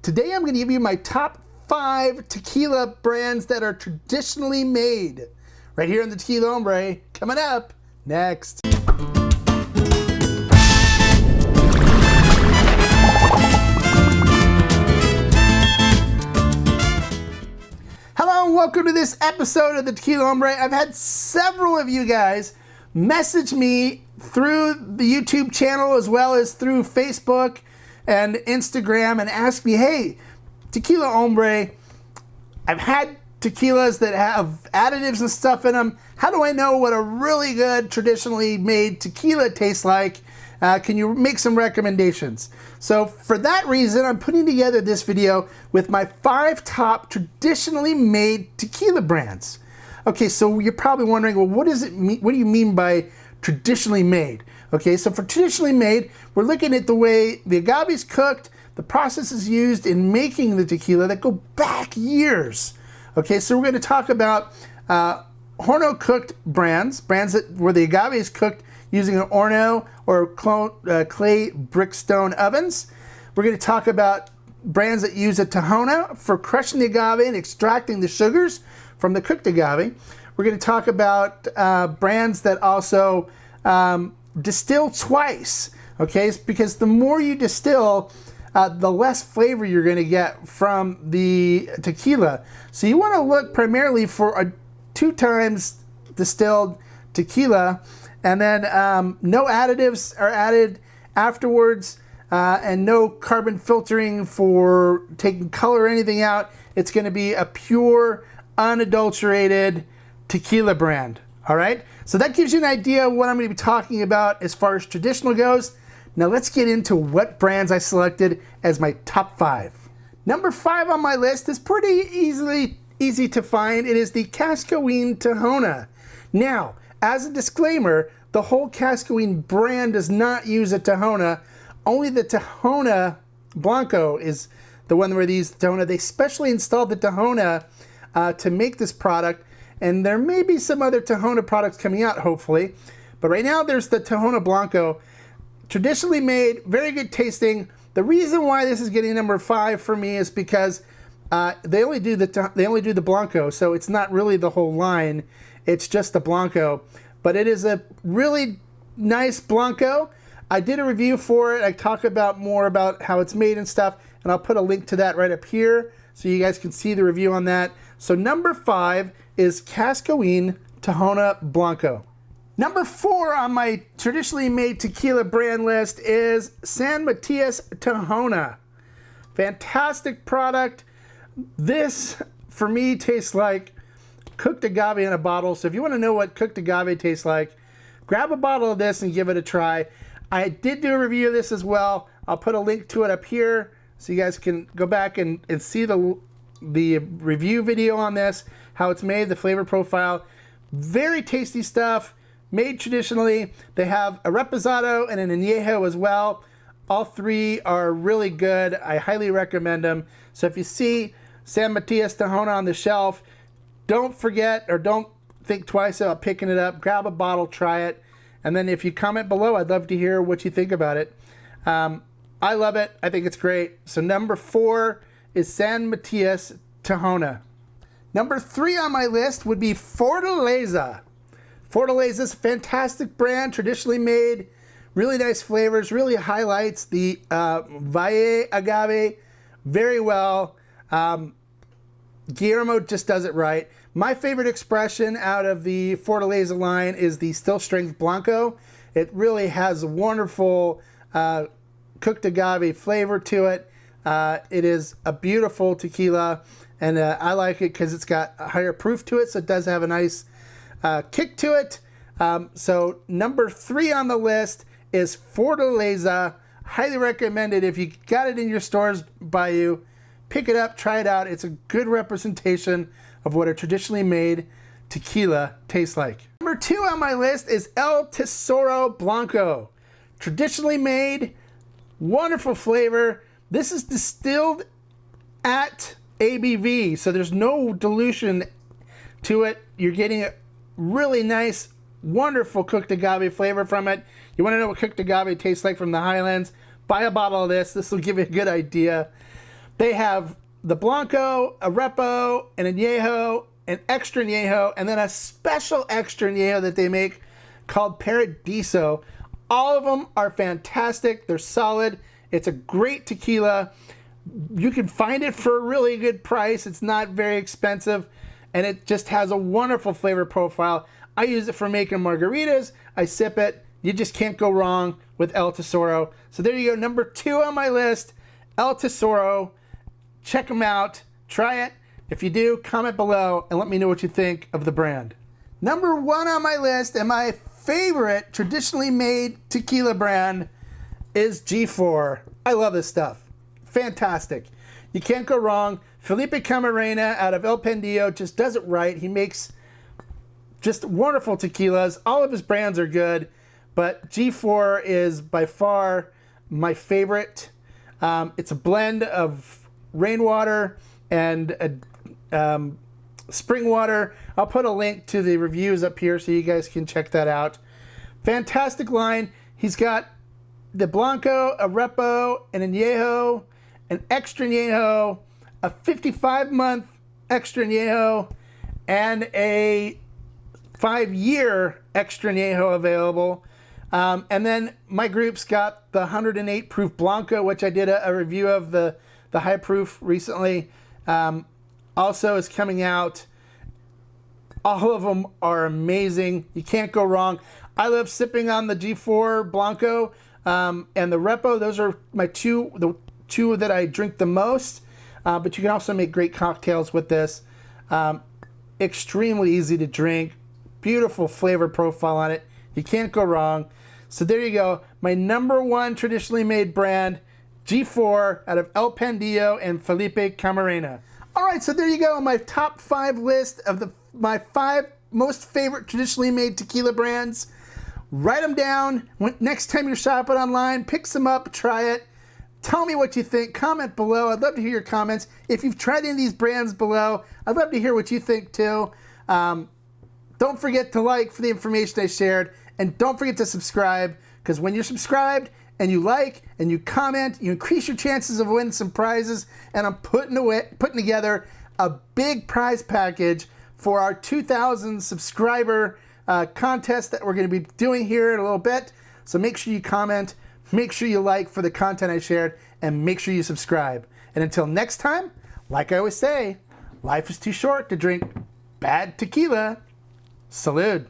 Today I'm going to give you my top 5 tequila brands that are traditionally made. Right here on the Tequila Hombre, coming up next. Hello and welcome to this episode of the Tequila Hombre. I've had several of you guys message me through the YouTube channel as well as through Facebook and Instagram and ask me, hey, Tequila Hombre, I've had tequilas that have additives and stuff in them. How do I know what a really good traditionally made tequila tastes like? Can you make some recommendations? So for that reason, I'm putting together this video with my 5 top traditionally made tequila brands. Okay, so you're probably wondering, well, what does it mean? What do you mean by traditionally made? Okay, so for traditionally made, we're looking at the way the agave is cooked, the processes used in making the tequila that go back years. Okay, so we're going to talk about horno cooked brands that where the agave is cooked using an horno or clay brickstone ovens. We're going to talk about brands that use a Tahona for crushing the agave and extracting the sugars from the cooked agave. We're going to talk about brands that also distill twice, okay? Because the more you distill, the less flavor you're going to get from the tequila. So you want to look primarily for a 2 times distilled tequila, and then no additives are added afterwards, and no carbon filtering for taking color or anything out. It's going to be a pure, unadulterated tequila brand. All right, so that gives you an idea of what I'm going to be talking about as far as traditional goes. Now let's get into what brands I selected as my top 5. Number 5 on my list is pretty easy to find. It is the Cascadeween Tahona. Now, as a disclaimer, the whole Cascadeween brand does not use a Tahona. Only the Tahona Blanco is the one where these Tahona. They specially installed the Tahona to make this product. And there may be some other Tahona products coming out, hopefully. But right now, there's the Tahona Blanco. Traditionally made, very good tasting. The reason why this is getting number 5 for me is because they only do the Blanco, so it's not really the whole line. It's just the Blanco. But it is a really nice Blanco. I did a review for it. I talk about more about how it's made and stuff, and I'll put a link to that right up here so you guys can see the review on that. So number 5 is Cascadeween Tahona Blanco. Number 4 on my traditionally made tequila brand list is San Matias Tahona. Fantastic product. This, for me, tastes like cooked agave in a bottle. So if you want to know what cooked agave tastes like, grab a bottle of this and give it a try. I did do a review of this as well. I'll put a link to it up here so you guys can go back and see the review video on this, how it's made, the flavor profile. Very tasty stuff, made traditionally. They have a reposado and an añejo as well. All 3 are really good. I highly recommend them. So if you see San Matias Tahona on the shelf, don't forget or don't think twice about picking it up. Grab a bottle, try it. And then if you comment below, I'd love to hear what you think about it. I love it. I think it's great. So number 4 is San Matias Tahona. Number 3 on my list would be Fortaleza. Fortaleza is a fantastic brand, traditionally made, really nice flavors, really highlights the Valle agave very well. Guillermo just does it right. My favorite expression out of the Fortaleza line is the Still Strength Blanco. It really has a wonderful cooked agave flavor to it. It is a beautiful tequila, and I like it because it's got a higher proof to it, so it does have a nice kick to it. So number 3 on the list is Fortaleza. Highly recommended. If you got it in your stores by you, pick it up, try it out. It's a good representation of what a traditionally made tequila tastes like. Number 2 on my list is El Tesoro Blanco. Traditionally made, wonderful flavor. This is distilled at ABV, so there's no dilution to it. You're getting a really nice, wonderful cooked agave flavor from it. You want to know what cooked agave tastes like from the Highlands? Buy a bottle of this. This will give you a good idea. They have the Blanco, a Repo, an Añejo, an extra Añejo, and then a special extra Añejo that they make called Paradiso. All of them are fantastic. They're solid. It's a great tequila. You can find it for a really good price. It's not very expensive, and it just has a wonderful flavor profile. I use it for making margaritas. I sip it. You just can't go wrong with El Tesoro. So there you go. Number 2 on my list, El Tesoro. Check them out. Try it. If you do, comment below and let me know what you think of the brand. Number 1 on my list, and my favorite traditionally made tequila brand, is G4. I love this stuff. Fantastic. You can't go wrong. Felipe Camarena out of El Pendillo just does it right. He makes just wonderful tequilas. All of his brands are good, but G4 is by far my favorite. It's a blend of rainwater and spring water. I'll put a link to the reviews up here so you guys can check that out. Fantastic line. He's got the Blanco, a Repo, an Añejo, an extra Añejo, a 55-month extra Añejo, and a 5-year extra Añejo available. And then my group's got the 108 proof Blanco, which I did a review of the high proof recently. Also is coming out. All of them are amazing. You can't go wrong. I love sipping on the G4 Blanco and the Repo. Those are my the two that I drink the most. But you can also make great cocktails with this. Extremely easy to drink. Beautiful flavor profile on it. You can't go wrong. So there you go. My number 1 traditionally made brand, G4 out of El Pendillo and Felipe Camarena. All right, so there you go. My top 5 list of my 5 most favorite traditionally made tequila brands. Write them down. Next time you're shopping online, pick some up, try it. Tell me what you think. Comment below. I'd love to hear your comments. If you've tried any of these brands below, I'd love to hear what you think too. Don't forget to like for the information I shared, and don't forget to subscribe, because when you're subscribed and you like and you comment, you increase your chances of winning some prizes. And I'm putting together a big prize package for our 2,000 subscriber contest that we're going to be doing here in a little bit. So make sure you comment, make sure you like for the content I shared, and make sure you subscribe. And until next time, like I always say, life is too short to drink bad tequila. Salud.